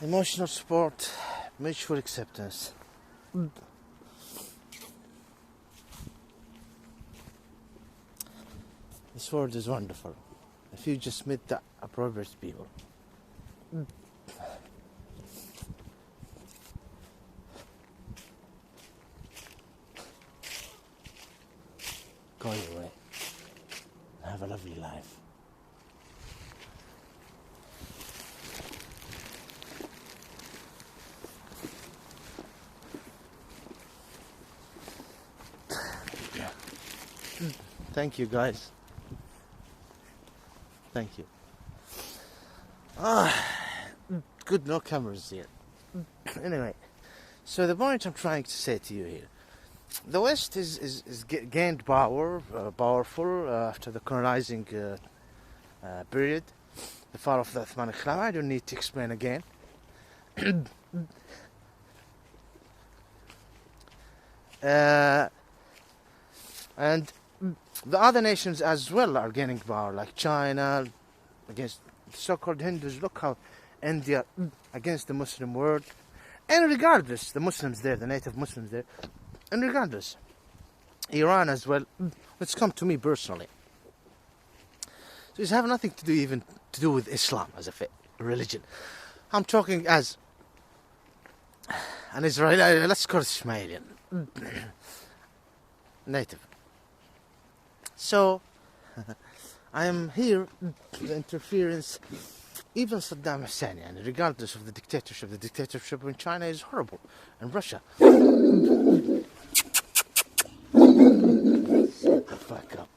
Emotional support, mutual acceptance. This word is wonderful. If you just meet the appropriate people. Go your way. Have a lovely life. Thank you, guys. Thank you. Good, no cameras here. Anyway, so the point I'm trying to say to you here, the West is gained powerful after the colonizing period, the fall of the Ottoman Khilafah. I don't need to explain again. And the other nations as well are gaining power, like China against the so-called Hindus. Look how India against the Muslim world. And regardless, the Muslims there, the native Muslims there, and regardless, Iran as well. Let's come to me personally. So it's have nothing to do even to do with Islam as a religion. I'm talking as an Israeli, let's call it Ismailian, native. So, I am here, the interference, even Saddam Hussein, and regardless of the dictatorship in China is horrible, and Russia. Shut the fuck up.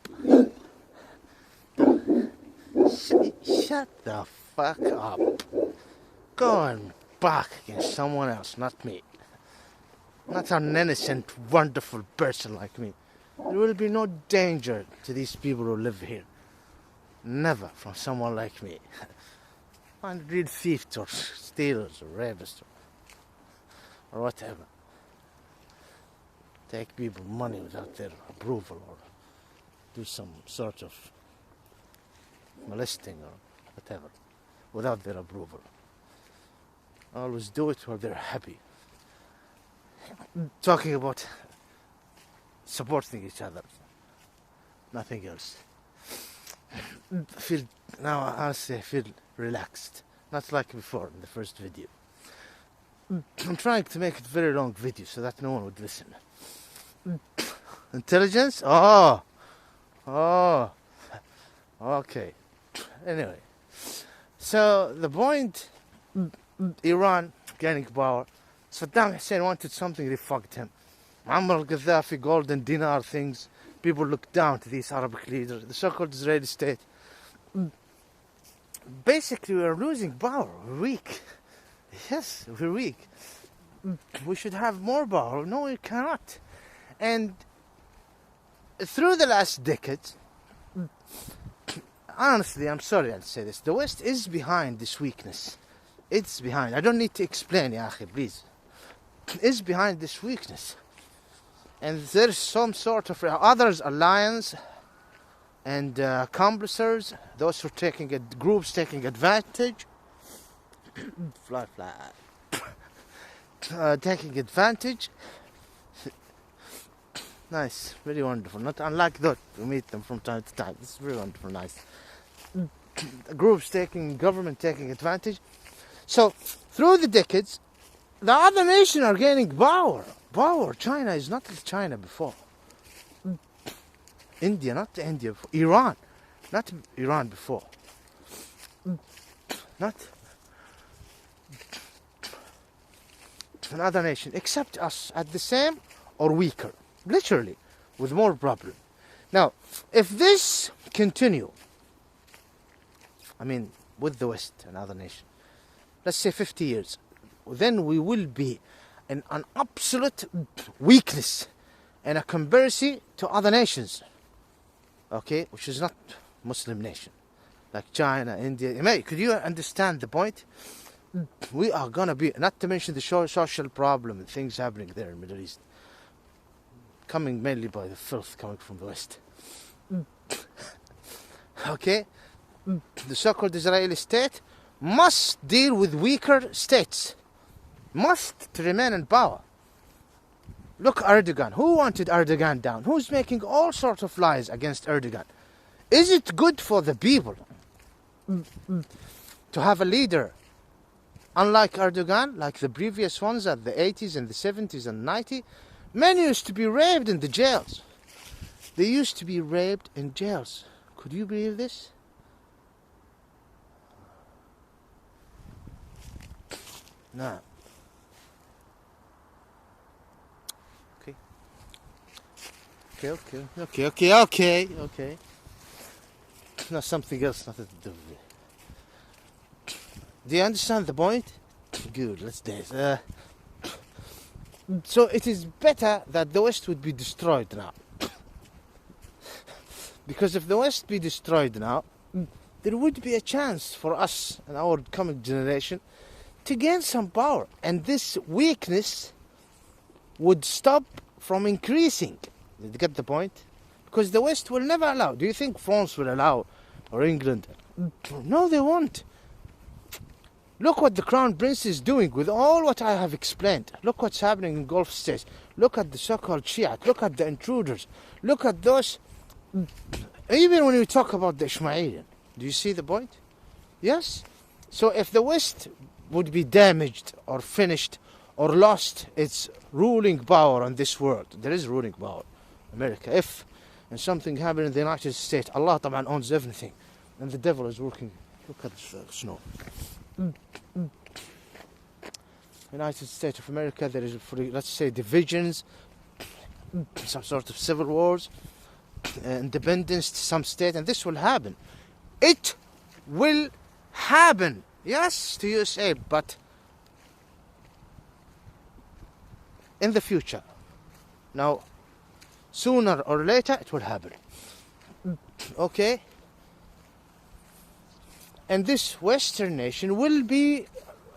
Shut the fuck up. Go on back against someone else, not me. Not an innocent, wonderful person like me. There will be no danger to these people who live here. Never from someone like me. Find real thieves or stealers or rapists or whatever. Take people money without their approval or do some sort of molesting or whatever without their approval. Always do it while they're happy. Talking about supporting each other, nothing else. Now honestly I feel relaxed, not like before in the first video. I'm trying to make it a very long video so that no one would listen. Intelligence? Oh, okay. Anyway, so the point, Iran gaining power. Saddam Hussein wanted something, they fucked him. Muammar al-Gaddafi, golden dinar things. People look down to these Arabic leaders, the so-called Israeli state. Basically, we are losing power. We're weak. Yes, we're weak. We should have more power. No, we cannot. And through the last decades, honestly, I'm sorry I'll say this, the West is behind this weakness. It's behind. I don't need to explain, ya akhi, please. It's behind this weakness. And there's some sort of others alliance and accomplishers, those who are taking groups taking advantage, taking advantage. Nice, very wonderful. Not unlike that, we meet them from time to time. This is very wonderful, nice. Groups government taking advantage. So through the decades, the other nations are gaining power. China is not China before. India, not India before. Iran, not Iran before. Not another nation, except us, at the same or weaker. Literally, with more problem. Now, if this continue, I mean, with the West and other nations, let's say 50 years, then we will be in an absolute weakness in a comparison to other nations, okay, which is not Muslim nation, like China, India. Could you understand the point? We are gonna be, not to mention the social problem and things happening there in the Middle East, coming mainly by the filth coming from the West. Okay? The so-called Israeli state must deal with weaker states. Must to remain in power. Look, Erdogan. Who wanted Erdogan down? Who's making all sorts of lies against Erdogan? Is it good for the people to have a leader unlike Erdogan, like the previous ones at the 80s and the 70s and 90s? Men used to be raped in the jails. They used to be raped in jails. Could you believe this? No. Okay. Now something else, nothing to do with it. Do you understand the point? Good, let's dance. So it is better that the West would be destroyed now. Because if the West be destroyed now, there would be a chance for us and our coming generation to gain some power. And this weakness would stop from increasing. Did you get the point? Because the West will never allow. Do you think France will allow, or England? No, they won't. Look what the Crown Prince is doing with all what I have explained. Look what's happening in Gulf states. Look at the so-called Shiite. Look at the intruders. Look at those. Even when we talk about the Ismailian, do you see the point? Yes? So if the West would be damaged or finished or lost its ruling power on this world, there is ruling power. America, if and something happened in the United States, Allah طبعا owns everything, and the devil is working. Look at the snow. United States of America, there is, let's say, divisions, some sort of civil wars, independence to some state, and this will happen. It will happen, yes, to USA, but in the future. Now, sooner or later, it will happen. Okay? And this Western nation will be,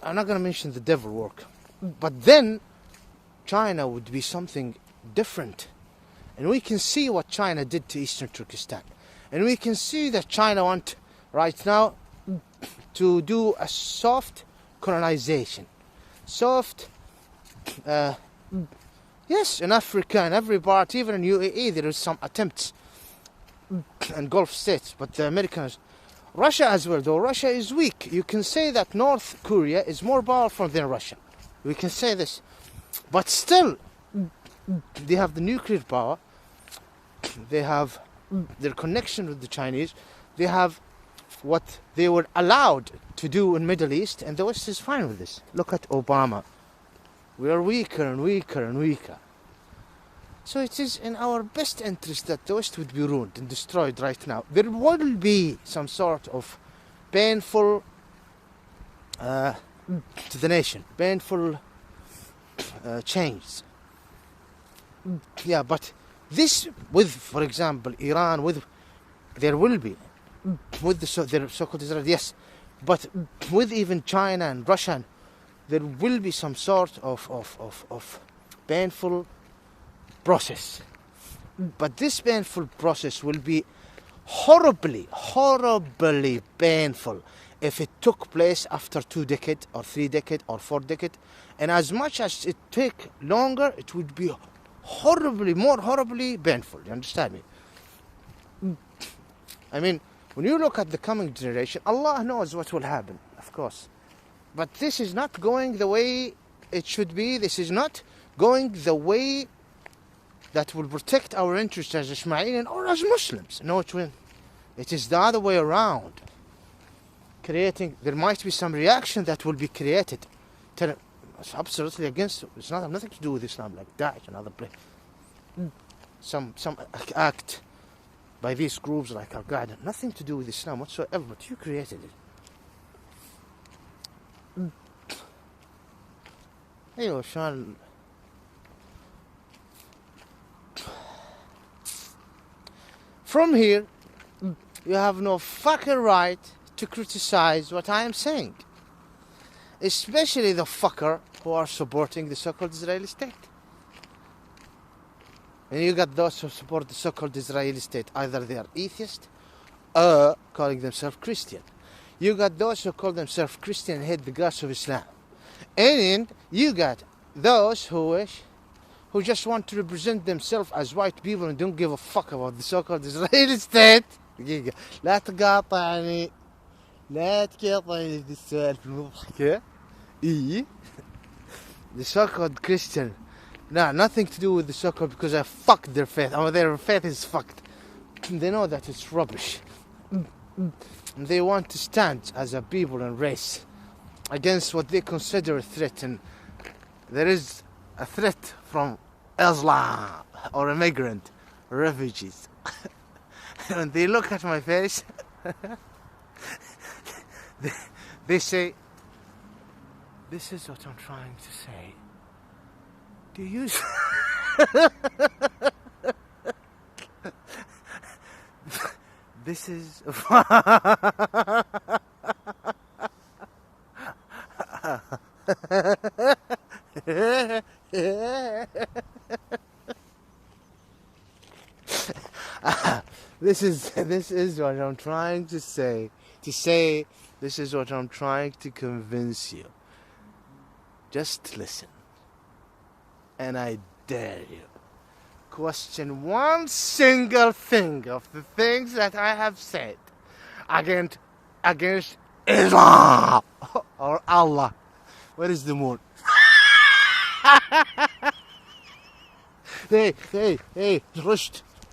I'm not going to mention the devil work, but then China would be something different. And we can see what China did to Eastern Turkestan. And we can see that China wants right now to do a soft colonization. Soft, yes, in Africa and every part, even in UAE, there is some attempts in Gulf states, but the Americans, Russia as well, though Russia is weak. You can say that North Korea is more powerful than Russia. We can say this. But still, they have the nuclear power. They have their connection with the Chinese. They have what they were allowed to do in Middle East, and the West is fine with this. Look at Obama. We are weaker and weaker and weaker. So it is in our best interest that the West would be ruined and destroyed right now. There will be some sort of painful to the nation, painful change. Yeah, but this, with, for example, Iran, with there will be, with their so-called Israel, yes, but with even China and Russia, there will be some sort of painful process. But this painful process will be horribly painful if it took place after 2 decades or 3 decades or 4 decades. And as much as it take longer, it would be more horribly painful. You understand me? I mean, when you look at the coming generation, Allah knows what will happen, of course. But this is not going the way it should be. This is not going the way that will protect our interests as Ismailian or as Muslims. No, it is the other way around. There might be some reaction that will be created. It's absolutely against. It's not nothing to do with Islam, like Daesh and other places. Some act by these groups like Al-Qaeda, nothing to do with Islam whatsoever. But you created it. أيوة شلون. From here, you have no fucking right to criticize what I am saying. Especially the fucker who are supporting the so-called Israeli state. And you got those who support the so-called Israeli state. Either they are atheist or calling themselves Christian. You got those who call themselves Christian and hate the gods of Islam. And you got those who just want to represent themselves as white people and don't give a fuck about the so-called Israeli state. دقيقة لا تقاطعني دي السؤال في المضحكة. The so-called Christian. No, nothing to do with the so-called because I fucked their faith. Their faith is fucked. They know that it's rubbish. They want to stand as a people and race against what they consider a threat, and there is a threat from Islam or immigrant refugees. When they look at my face, they say, "This is what I'm trying to say. Do you?" This is this is what I'm trying to say. This is what I'm trying to convince you. Just listen. And I dare you. Question one single thing of the things that I have said against Islam or Allah. Where is the moon? Hey, رشد.